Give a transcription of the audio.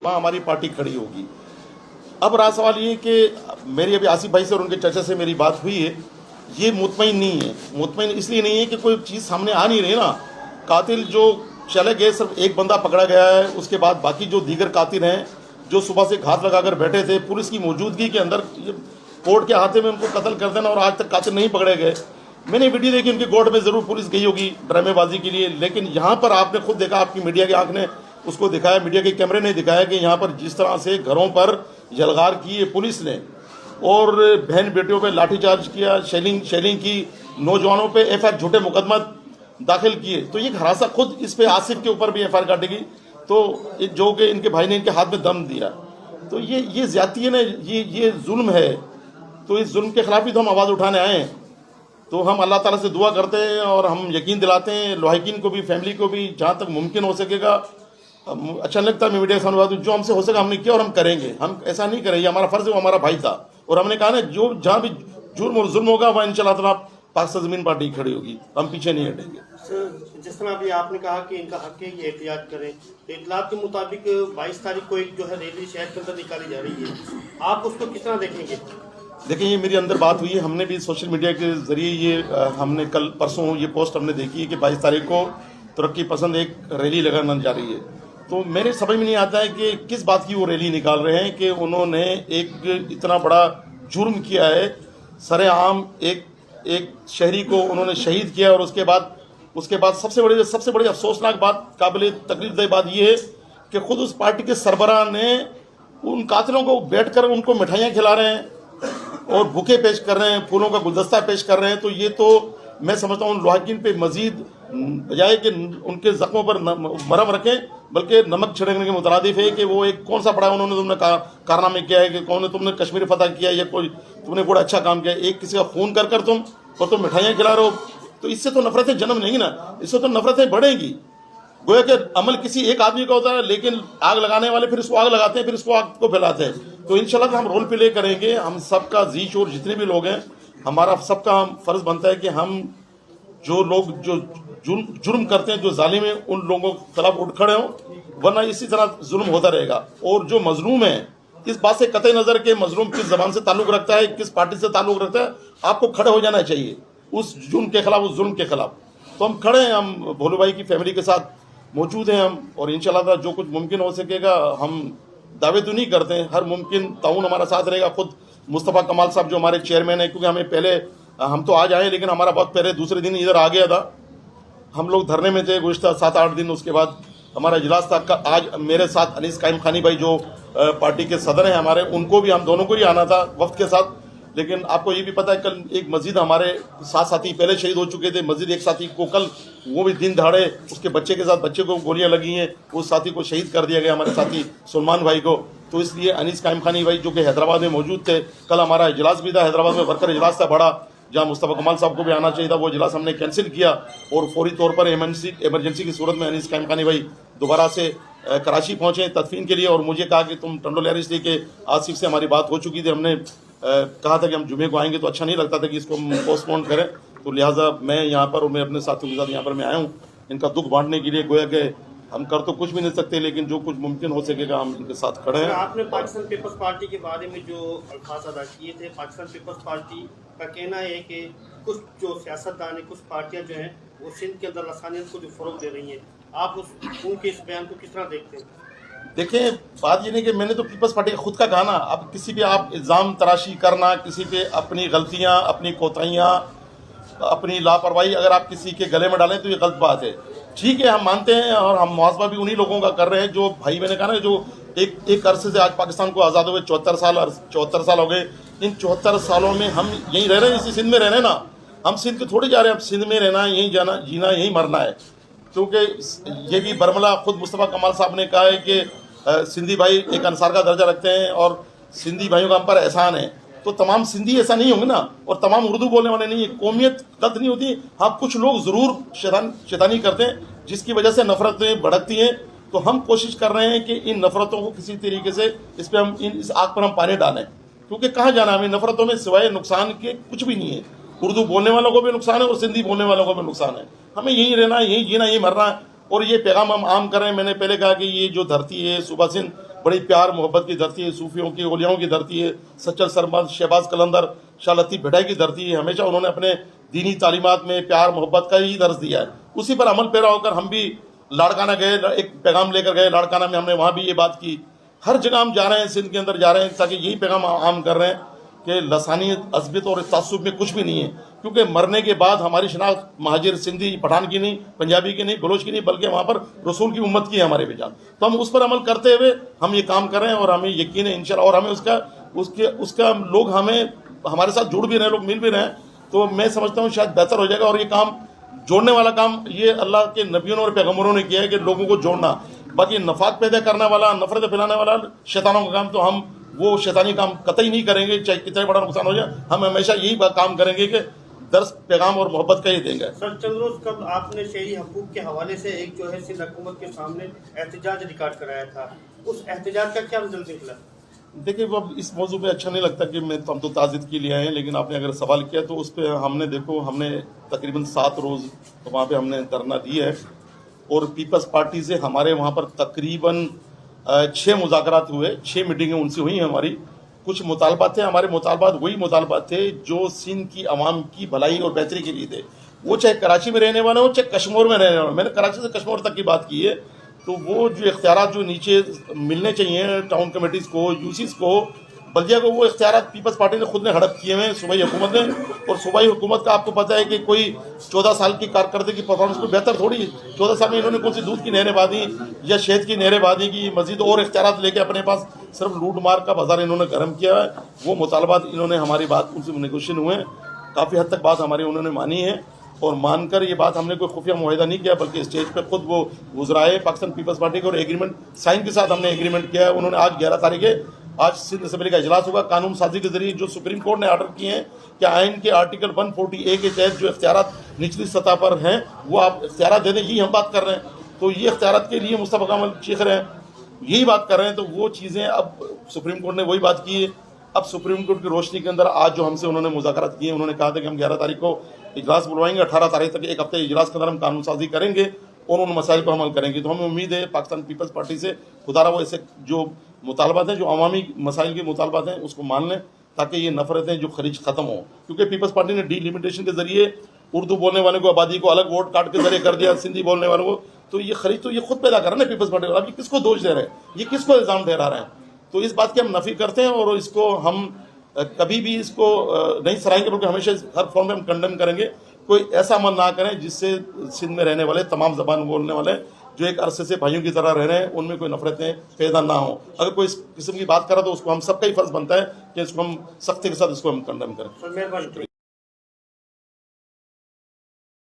वहाँ हमारी पार्टी खड़ी होगी। अब रहा सवाल ये कि मेरी अभी आसिफ भाई से और उनके चाचा से मेरी बात हुई है, ये मुतमईन नहीं है। मुतमईन इसलिए नहीं है कि कोई चीज़ सामने आ नहीं रही ना। कातिल जो चले गए, सिर्फ एक बंदा पकड़ा गया है, उसके बाद बाकी जो दीगर कातिल हैं जो सुबह से घात लगाकर बैठे थे, पुलिस की मौजूदगी के अंदर कोर्ट के हाथे में उनको कत्ल कर देना और आज तक कातिल नहीं पकड़े गए। मैंने वीडियो देखी, उनके कोर्ट में ज़रूर पुलिस गई होगी ड्रामेबाजी के लिए, लेकिन यहाँ पर आपने खुद देखा, आपकी मीडिया की आंख ने उसको दिखाया, मीडिया के कैमरे ने दिखाया कि यहाँ पर जिस तरह से घरों पर जलगार की पुलिस ने और बहन बेटियों पे लाठीचार्ज किया, शेलिंग की, नौजवानों पे एफआईआर झूठे मुकदमा दाखिल किए। तो ये हरासा खुद इस पे आसिफ के ऊपर भी एफआईआर काटेगी, तो जो कि इनके भाई ने इनके हाथ में दम दिया। तो ये ज्यादती है ना, ये जुल्म है। तो इस जुल्म के खिलाफ भी तो हम आवाज़ उठाने आए हैं। तो हम अल्लाह ताला से दुआ करते हैं और हम यकीन दिलाते हैं लाहिकीन को भी, फैमिली को भी, जहाँ तक मुमकिन हो सकेगा। अच्छा नहीं लगता मैं मीडिया के सामने बात, जो हमसे हो सका हमने किया और हम करेंगे। हम ऐसा नहीं करें, ये हमारा फर्ज है, वो हमारा भाई था। और हमने कहा ना, जो जहाँ भी जुर्म और जुल्म होगा वहाँ इंशाअल्लाह ताला पाकिस्तान ज़मीन पार्टी खड़ी होगी, हम पीछे नहीं हटेंगे। जिस तरह अभी आपने कहा कि इनका हक है ये एहतियात करें, तो इतलात के मुताबिक 22 तारीख को एक जो है रैली शहर के अंदर निकाली जा रही है, आप उसको किस तरह देखेंगे? देखिए, ये मेरी अंदर बात हुई है, हमने भी सोशल मीडिया के ज़रिए ये हमने कल परसों ये पोस्ट हमने देखी है कि 22 तारीख को तरक्की पसंद एक रैली लगाने जा रही है। तो मेरे समझ में नहीं आता है कि किस बात की वो रैली निकाल रहे हैं कि उन्होंने एक इतना बड़ा जुर्म किया है, सरेआम एक शहरी को उन्होंने शहीद किया। और उसके बाद सबसे बड़ी अफसोसनाक बात, काबिल तकलीफ बात ये है कि खुद उस पार्टी के सरबराह ने उन कातिलों को बैठकर उनको मिठाइयाँ खिला रहे हैं और बुके पेश कर रहे हैं, फूलों का गुलदस्ता पेश कर रहे हैं। तो ये तो मैं समझता हूँ लाहिकीन पे मजीद बजाय कि उनके जख्मों पर मरहम रखें, बल्कि नमक छिड़कने के मुतरादिफ है कि वो एक कौन सा बड़ा उन्होंने तुमने कारनामे किया है कि तुमने कश्मीर फतह किया या कोई तुमने बड़ा अच्छा काम किया। एक किसी का खून कर तुम मिठाइयाँ खिला रहे हो, तो इससे तो नफरतें जन्म नहीं ना, इससे तो नफरतें बढ़ेंगी। गोया कि अमल किसी एक आदमी का होता है, लेकिन आग लगाने वाले फिर उसको आग लगाते हैं, फिर उसको आग को फैलाते हैं। तो इंशाल्लाह हम रोल प्ले करेंगे। हम सबका जी शोर जितने भी लोग हैं, हमारा सबका फर्ज बनता है कि हम जो लोग जो जुर्म करते हैं, जो जालिम हैं, उन लोगों के खिलाफ उठ खड़े हों, वरना इसी तरह जुल्म होता रहेगा। और जो मजलूम है, इस बात से कतई नज़र के मजलूम किस जबान से ताल्लुक़ रखता है, किस पार्टी से ताल्लुक़ रखता है, आपको खड़े हो जाना चाहिए उस जुर्म के खिलाफ, उस जुल्म के खिलाफ। तो हम खड़े हैं, हम भोलू भाई की फैमिली के साथ मौजूद हैं हम, और इंशाल्लाह जो कुछ मुमकिन हो सकेगा, हम दावे तो नहीं करते हैं, हर मुमकिन ताउन हमारा साथ रहेगा। खुद मुस्तफ़ा कमाल साहब जो हमारे चेयरमैन हैं, क्योंकि हमें पहले हम तो आज आए, लेकिन हमारा बहुत पहले दूसरे दिन इधर आ गया था, हम लोग धरने में थे गुज़िश्ता 7-8 दिन। उसके बाद हमारा इजलास था। आज मेरे साथ अनीस कायम खानी भाई जो पार्टी के सदर हैं हमारे, उनको भी, हम दोनों को ही आना था वफ्द के साथ। लेकिन आपको ये भी पता है, कल एक मस्जिद हमारे 7 साथी पहले शहीद हो चुके थे, मस्जिद एक साथी को कल वो भी दिन दहाड़े उसके बच्चे के साथ, बच्चे को गोलियां लगी हैं, उस साथी को शहीद कर दिया गया, हमारे साथी सलमान भाई को। तो इसलिए अनीस कायम खानी भाई जो कि हैदराबाद में मौजूद थे, कल हमारा इजलास भी था, हैदराबाद में वर्कर इजलास था बड़ा, जहाँ मुस्तफ़ा कमाल साहब को भी आना चाहिए था, वो इजलास हमने कैंसिल किया। और फौरी तौर पर इमरजेंसी की सूरत में अनीस कायम खानी भाई दोबारा से कराची पहुँचे तदफीन के लिए। और मुझे कहा कि तुम टंडो लहर, इसलिए कि आसिफ से हमारी बात हो चुकी थी, हमने कहा था कि हम जुमे को आएंगे, तो अच्छा नहीं लगता था कि इसको हम पोस्टपोन करें। तो लिहाजा मैं यहाँ पर और मैं अपने साथियों के साथ यहाँ पर मैं आया हूँ इनका दुख बांटने के लिए। गोया कि हम कर तो कुछ भी नहीं सकते, लेकिन जो कुछ मुमकिन हो सकेगा हम इनके साथ खड़े हैं। आपने पाकिस्तान पीपल्स पार्टी के बारे में जो अल्फाज अदा किए थे, पाकिस्तान पीपल्स पार्टी का कहना है कि कुछ जो सियासतदान है, कुछ पार्टियाँ जो हैं वो सिंध के अंदर लसानियत को जो फ़रोग़ दे रही हैं, आप उनके इस बयान को किस तरह देखते हैं? देखिए, बात ये नहीं कि मैंने तो पीपल्स पार्टी का खुद का कहा ना, अब किसी पे आप इल्ज़ाम तराशी करना, किसी पे अपनी गलतियाँ, अपनी कोताहियाँ, अपनी लापरवाही अगर आप किसी के गले में डालें तो ये गलत बात है। ठीक है, हम मानते हैं और हम मुआवजा भी उन्हीं लोगों का कर रहे हैं जो भाई मैंने कहा ना, जो एक अरसे से आज पाकिस्तान को आज़ाद हुए 74 साल हो गए। इन 74 सालों में हम यहीं रह रहे हैं, इसी सिंध में रह रहे हैं ना, हम सिंध के थोड़ी जा रहे हैं, अब सिंध में रहना है, यहीं जाना, जीना, यहीं मरना है। क्योंकि ये भी बरमला खुद मुस्तफ़ा कमाल साहब ने कहा है कि सिंधी भाई एक अंसार का दर्जा रखते हैं और सिंधी भाइयों का हम पर एहसान है। तो तमाम सिंधी ऐसा नहीं होंगे ना, और तमाम उर्दू बोलने वाले नहीं है। कौमियत गलत नहीं होती, हाँ कुछ लोग ज़रूर शैतानी करते हैं जिसकी वजह से नफरतें भड़कती हैं। तो हम कोशिश कर रहे हैं कि इन नफरतों को किसी तरीके से इस आग पर हम पानी डालें, क्योंकि कहाँ जाना हमें नफरतों में, सिवाय नुकसान के कुछ भी नहीं है। उर्दू बोलने वालों को भी नुकसान है और सिंधी बोलने वालों को भी नुकसान है। हमें यहीं रहना, यहीं जीना, यहीं मरना है। और ये पैगाम हम आम कर रहे हैं। मैंने पहले कहा कि ये जो धरती है, सुबह सिंध बड़ी प्यार मोहब्बत की धरती है, सूफियों की औलियाओं की धरती है, सच्चर सरमद शहबाज कलंदर शाह लतीफ़ भिठाई की धरती है। हमेशा उन्होंने अपने दीनी तालीमात में प्यार मोहब्बत का ही दर्ज दिया है। उसी पर अमल पैरा होकर हम भी लाड़काना गए, एक पैगाम लेकर गए लाड़काना में, हमने वहाँ भी ये बात की। हर जगह हम जा रहे हैं, सिंध के अंदर जा रहे हैं, ताकि यही पैगाम आम कर रहे हैं कि लसानियत, अज़बियत और तासुब में कुछ भी नहीं है, क्योंकि मरने के बाद हमारी शनाख्त महाजिर सिंधी पठान की नहीं, पंजाबी की नहीं, बलोच की नहीं, बल्कि वहाँ पर रसूल की उम्मत की है हमारे पहचान। तो हम उस पर अमल करते हुए हम ये काम कर रहे हैं और हमें यकीन है इंशाअल्लाह, और हमें उसका लोग हमें हमारे साथ जुड़ भी रहे हैं, लोग मिल भी रहे हैं। तो मैं समझता हूँ शायद बेहतर हो जाएगा। और ये काम जोड़ने वाला काम ये अल्लाह के नबियों और पैगम्बरों ने किया है कि लोगों को जोड़ना। बाकी नफाक पैदा करने वाला, नफरत फैलाने वाला शैतानों का काम, तो हम वो शैतानी काम कतई नहीं करेंगे, चाहे कितना बड़ा नुकसान हो जाए। हम हमेशा यही काम करेंगे कि दर्स पैगाम और मोहब्बत का ही देंगे। सर, चंद रोज कब आपने शहरी हकूक के हवाले से एक जो है सिंध हुकूमत के सामने एहतजाज रिकॉर्ड कराया था, उस एहतजाज का क्या रिजल्ट निकला? देखिए, अब इस मौजू पे अच्छा नहीं लगता कि हम तो ताज़िद के लिए आए हैं, लेकिन आपने अगर सवाल किया तो उस पर हमने तकरीबन 7 रोज़ वहाँ पे हमने धरना दिया है। और पीपल्स पार्टी से हमारे वहाँ पर तकरीबन 6 मुज़ाकरात हुए, 6 मीटिंगें उनसे हुई हैं हमारी। कुछ मुतालबात थे, हमारे मुतालबात वही मुतालबात थे जो सिंध की आवाम की भलाई और बेहतरी के लिए थे। वो चाहे कराची में रहने वाले हो, चाहे कश्मीर में रहने वाले। मैंने कराची से कश्मीर तक की बात की है। तो वो जो इख्तियारात जो नीचे मिलने चाहिए टाउन कमेटीज़ को, यूसीज़ को, बल्दिया को, वो इख्तियारात पीपल्स पार्टी ने खुद ने हड़प किए हुए हैं सूबाई हुकूमत ने। और सूबाई हुकूमत का आपको पता है कि कोई 14 साल की कारकर्दगी परफॉर्मेंस को बेहतर थोड़ी है। 14 साल में इन्होंने कौन सी दूध की नहरें बांधी या शहद की नहरें बांधी की, मजीद और इख्तियारात लेके अपने पास सिर्फ लूट मार का बाजार इन्होंने गर्म किया है। वो मुतालबात इन्होंने हमारी बात उनसे नेगोशिएशन हुए हैं, काफ़ी हद तक बात हमारी उन्होंने मानी है। और मानकर ये बात हमने कोई खुफिया मुआहिदा नहीं किया, बल्कि स्टेज पे खुद वो गुजराए पाकिस्तान पीपल्स पार्टी के और एग्रीमेंट साइन के साथ हमने एग्रीमेंट किया है। उन्होंने आज 11 तारीख है, आज सिंध असेंबली का इजलास होगा। कानून साजी के जरिए जो सुप्रीम कोर्ट ने आर्डर किए हैं कि आइन के आर्टिकल 140A के तहत जो इख्तियारात निचली सतह पर हैं वो आप इख्तियारात दे दें, यही हम बात कर रहे हैं। तो ये इख्तियारात के लिए मुस्तफा कमाल चीख रहे हैं, यही बात कर रहे हैं। तो वो चीज़ें अब सुप्रीम कोर्ट ने वही बात की है। अब सुप्रीम कोर्ट की रोशनी के अंदर आज जो हमसे उन्होंने मुज़ाकरात किए, उन्होंने कहा था कि हम 11 तारीख को इजलास बुलवाएंगे, 18 तारीख तक एक हफ्ते इजलास के अंदर हम कानून साजी करेंगे और उन मसाइल पर अमल करेंगे। तो हमें उम्मीद है पाकिस्तान पीपल्स पार्टी से खुदारा वो ऐसे जो मुतालबात हैं, जो अवामी मसाइल के मुतालबात हैं, उसको मान लें, ताकि ये नफरतें जो खरीज ख़त्म हो। क्योंकि पीपल्स पार्टी ने डीलिमिटेशन के जरिए उर्दू बोलने वाले को, आबादी को अलग वोट काट के जरिए कर दिया, सिंधी बोलने वालों को। तो ये खरीद तो ये खुद पैदा कर रहे हैं पीपल्स पार्टी। अब ये किसको दोष दे रहे हैं, ये किसको इल्ज़ाम ठहरा रहे हैं? तो इस बात की हम नफ़ी करते हैं और इसको हम कभी भी इसको नहीं सराहेंगे, बल्कि हमेशा हर फॉर्म में हम कंडेम करेंगे। कोई ऐसा अमल ना करें जिससे सिंध में रहने वाले तमाम ज़बान बोलने वाले जो एक अरसे से भाइयों की तरह रह रहे हैं, उनमें कोई नफरतें पैदा ना हो। अगर कोई इस किस्म की बात करे तो उसको हम सबका ही फर्ज बनता है कि इसको हम सख्ती के साथ इसको हम कंडेम करें।